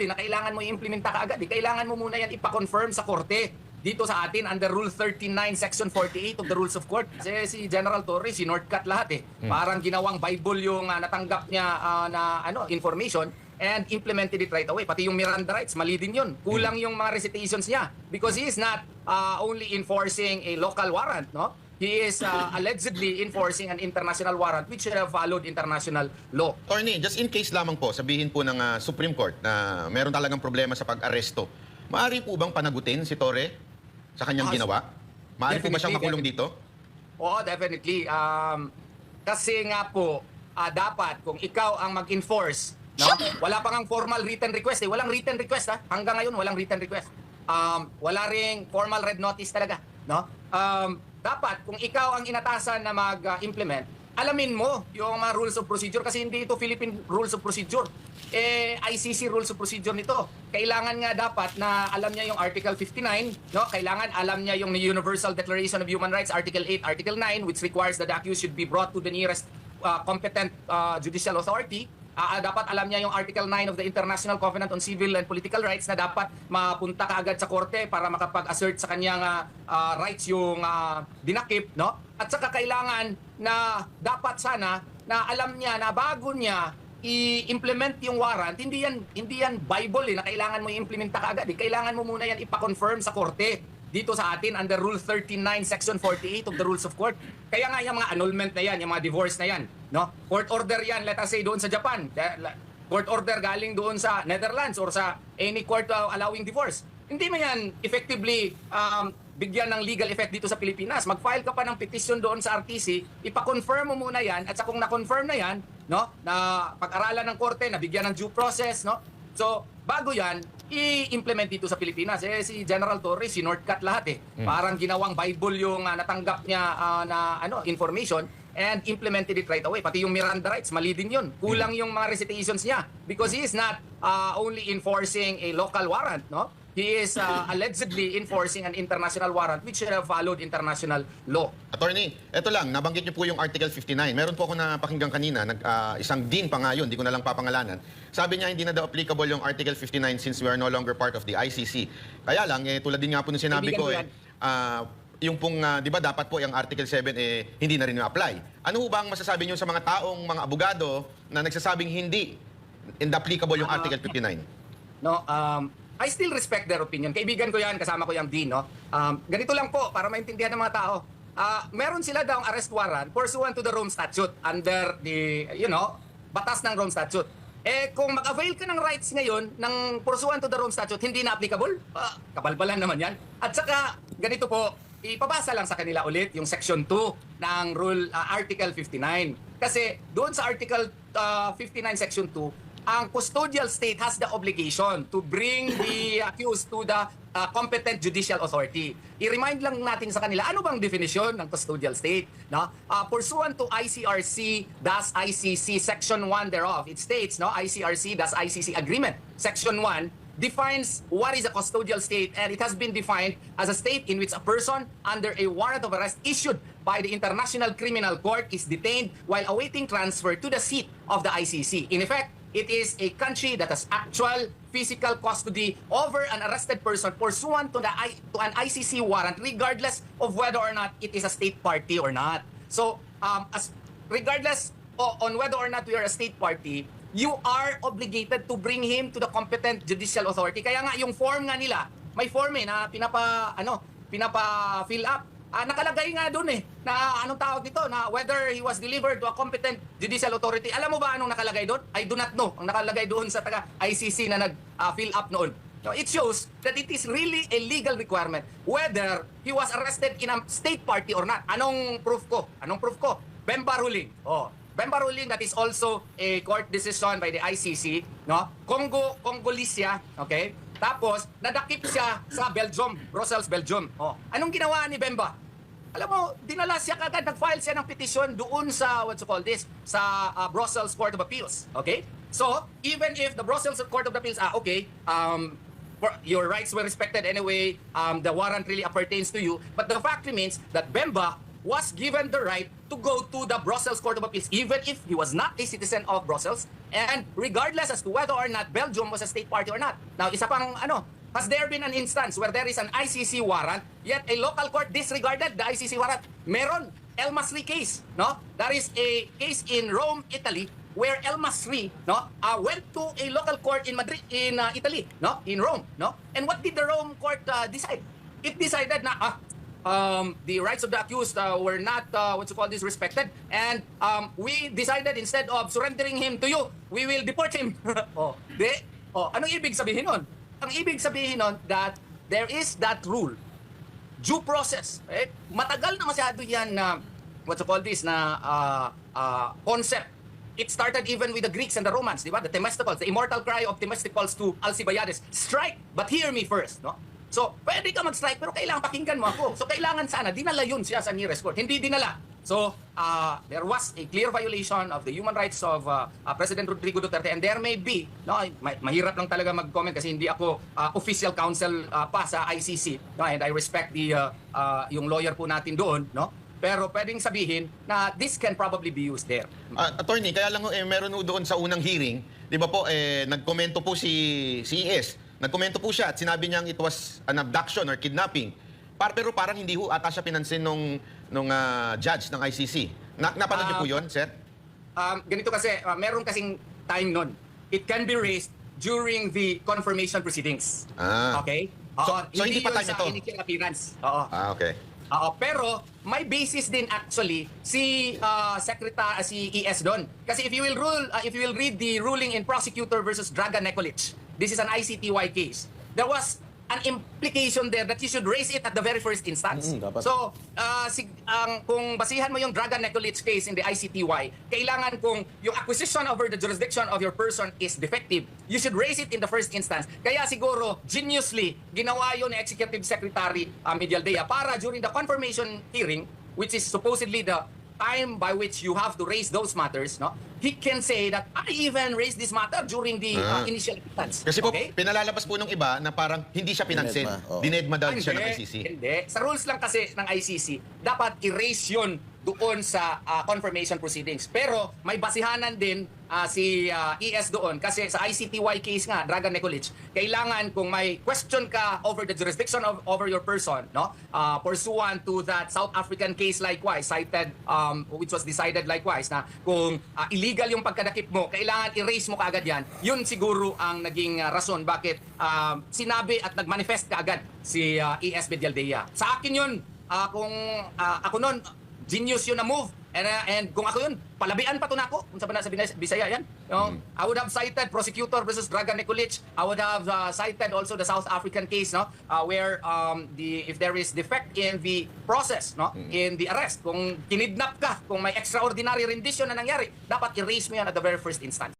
na kailangan mo i-implementa kaagad. Kailangan mo muna yan ipa-confirm sa korte dito sa atin under Rule 39, Section 48 of the Rules of Court. Kasi si General Torre, sinortcut lahat eh. Parang ginawang Bible yung natanggap niya na information and implemented it right away. Pati yung Miranda rights, mali din yun. Kulang yung mga recitations niya because he is not only enforcing a local warrant, no? He is allegedly enforcing an international warrant which followed international law. Attorney, just in case lamang po, sabihin po ng Supreme Court na meron talagang problema sa pag-aresto, maaari po bang panagutin si Torre sa kanyang ginawa? Maaari po ba siyang makulong dito? Oo, definitely. Kasi nga po, dapat kung ikaw ang mag-enforce, no? Wala pa ngang formal written request. Walang written request. Hanggang ngayon, walang written request. Wala ring formal red notice talaga. No? Dapat, kung ikaw ang inatasan na mag-implement, alamin mo yung mga rules of procedure kasi hindi ito Philippine Rules of Procedure. ICC Rules of Procedure nito. Kailangan nga dapat na alam niya yung Article 59, no? Kailangan alam niya yung Universal Declaration of Human Rights, Article 8, Article 9, which requires that the accused should be brought to the nearest competent judicial authority. Dapat alam niya yung Article 9 of the International Covenant on Civil and Political Rights na dapat mapunta kaagad sa korte para makapag-assert sa kanyang rights yung dinakip, no? At saka kailangan na dapat sana na alam niya na bago niya i-implement yung warrant, hindi yan Bible na kailangan mo i-implementa kaagad. Kailangan mo muna yan ipa-confirm sa korte dito sa atin under Rule 39, Section 48 of the Rules of Court. Kaya nga yung mga annulment na yan, yung mga divorce na yan, no? Court order yan, let us say, doon sa Japan. Court order galing doon sa Netherlands or sa any court allowing divorce. Hindi mo yan effectively bigyan ng legal effect dito sa Pilipinas. Mag-file ka pa ng petition doon sa RTC, ipa-confirm mo muna yan, at sa kung na-confirm na yan, no, na pag-aralan ng korte, nabigyan ng due process, no? So, bago yan, i-implement dito sa Pilipinas. Si General Torre, sinortcut lahat eh. Parang ginawang Bible yung natanggap niya na information and implemented it right away. Pati yung Miranda rights, mali din yun. Kulang yung mga recitations niya because he is not only enforcing a local warrant, no? He is allegedly enforcing an international warrant which followed international law. Attorney, eto lang, nabanggit niyo po yung Article 59. Meron po ako napakinggan kanina, isang dean pa nga yun, di ko na lang papangalanan. Sabi niya hindi na daw applicable yung Article 59 since we are no longer part of the ICC. Kaya lang, tulad din nga po nung sinabi ko, yung pong, di ba dapat po yung Article 7 hindi na rin na-apply. Ano ba ang masasabi niyo sa mga taong, mga abogado na nagsasabing hindi applicable yung Article 59? No, I still respect their opinion. Kaibigan ko yan, kasama ko yung dean, no? Ganito lang po, para maintindihan ng mga tao. Meron sila daw ang arrest warrant pursuant to the Rome Statute under the, batas ng Rome Statute. Kung mag-avail ka ng rights ngayon ng pursuant to the Rome Statute, hindi na applicable? Kabalbalan naman yan. At saka, ganito po, ipabasa lang sa kanila ulit yung Section 2 ng Rule Article 59. Kasi doon sa Article 59 Section 2, ang custodial state has the obligation to bring the accused to the competent judicial authority. I-remind lang natin sa kanila, ano bang definition ng custodial state? No? Pursuant to ICRC-ICC Section 1 thereof, it states, no, ICRC-ICC Agreement, Section 1, defines what is a custodial state, and it has been defined as a state in which a person under a warrant of arrest issued by the International Criminal Court is detained while awaiting transfer to the seat of the ICC. In effect, it is a country that has actual physical custody over an arrested person pursuant to an ICC warrant, regardless of whether or not it is a state party or not. So, regardless on whether or not we are a state party, you are obligated to bring him to the competent judicial authority. Kaya nga, yung form nga nila, may form na pinapa-fill up. Nakalagay nga doon na anong tawag dito, na whether he was delivered to a competent judicial authority. Alam mo ba anong nakalagay doon? I do not know. Ang nakalagay doon sa taga-ICC na nag-fill up noon. Now, it shows that it is really a legal requirement whether he was arrested in a state party or not. Anong proof ko? Bemba ruling. Bemba ruling, that is also a court decision by the ICC, no? Congolisia, okay? Tapos, nadakip siya sa Belgium, Brussels, Belgium. Anong ginawa ni Bemba? Alam mo, dinala siya kagad, nag-file siya ng petition doon sa, sa Brussels Court of Appeals. Okay? So, even if the Brussels Court of Appeals, your rights were respected anyway, the warrant really appertains to you, but the fact remains that Bemba was given the right to go to the Brussels Court of Appeals, even if he was not a citizen of Brussels, and regardless as to whether or not Belgium was a state party or not. Now, isa pang has there been an instance where there is an ICC warrant, yet a local court disregarded the ICC warrant? Meron. El Masri case, no? That is a case in Rome, Italy, where El Masri, went to a local court in Madrid, in Italy, in Rome, And what did the Rome court decide? It decided na the rights of the accused were not respected, and we decided instead of surrendering him to you, we will deport him. Anong ibig sabihin nun? Ang ibig sabihin nun that there is that rule, due process. Matagal na masyado yan na concept. It started even with the Greeks and the Romans, di ba? The Themistocles, the immortal cry of Themistocles to Alcibiades, strike, but hear me first, no? So, pwede ka mag-strike, pero kailangan pakinggan mo ako. So, kailangan sana, dinala yun siya sa nearest court. Hindi dinala. So, there was a clear violation of the human rights of President Rodrigo Duterte, and there may be, mahirap lang talaga mag-comment kasi hindi ako official counsel pa sa ICC, and I respect yung lawyer po natin doon, Pero pwedeng sabihin na this can probably be used there. Attorney, kaya lang meron doon sa unang hearing, di ba po, nagkomento po si ES. Nagkomento po siya at sinabi niyang it was an abduction or kidnapping. Pero parang hindi ho ata siya pinansin nung judge ng ICC. Napanood niyo po yun, sir? Ganito kasi, meron kasing time nun. It can be raised during the confirmation proceedings. Okay? So hindi pa time ito? Initial appearance. Oo. Okay. Pero may basis din actually si ES doon. Kasi if you will read the ruling in Prosecutor versus Dragan Nikolic, this is an ICTY case. There was an implication there that you should raise it at the very first instance. So, kung basihan mo yung Dragan Nikolic case in the ICTY, kailangan kung yung acquisition over the jurisdiction of your person is defective, you should raise it in the first instance. Kaya siguro, geniusly, ginawa yun ni Executive Secretary Medialdea para during the confirmation hearing, which is supposedly the time by which you have to raise those matters, he can say that I even raised this matter during the initial instance. Kasi po, pinalalabas po ng iba na parang hindi siya pinansin. Dinedma daw siya ng ICC. Hindi. Sa rules lang kasi ng ICC, dapat erase yun doon sa confirmation proceedings. Pero may basihanan din si ES doon kasi sa ICTY case nga, Dragan Nikolic, kailangan kung may question ka over the jurisdiction over your person, pursuant to that South African case likewise, cited, which was decided likewise, na kung illegal yung pagkadakip mo, kailangan erase mo kaagad yan. Yun siguro ang naging rason bakit sinabi at nagmanifest kaagad si ES Medialdea. Sa akin yun, kung ako nun, genius yun na move. And kung ako yun, palabian pa to na ako. Kung sabi na sa Bisaya yan. I would have cited Prosecutor versus Dragan Nikolic. I would have cited also the South African case, where if there is defect in the process, in the arrest, kung kinidnap ka, kung may extraordinary rendition na nangyari, dapat erase mo yan at the very first instance.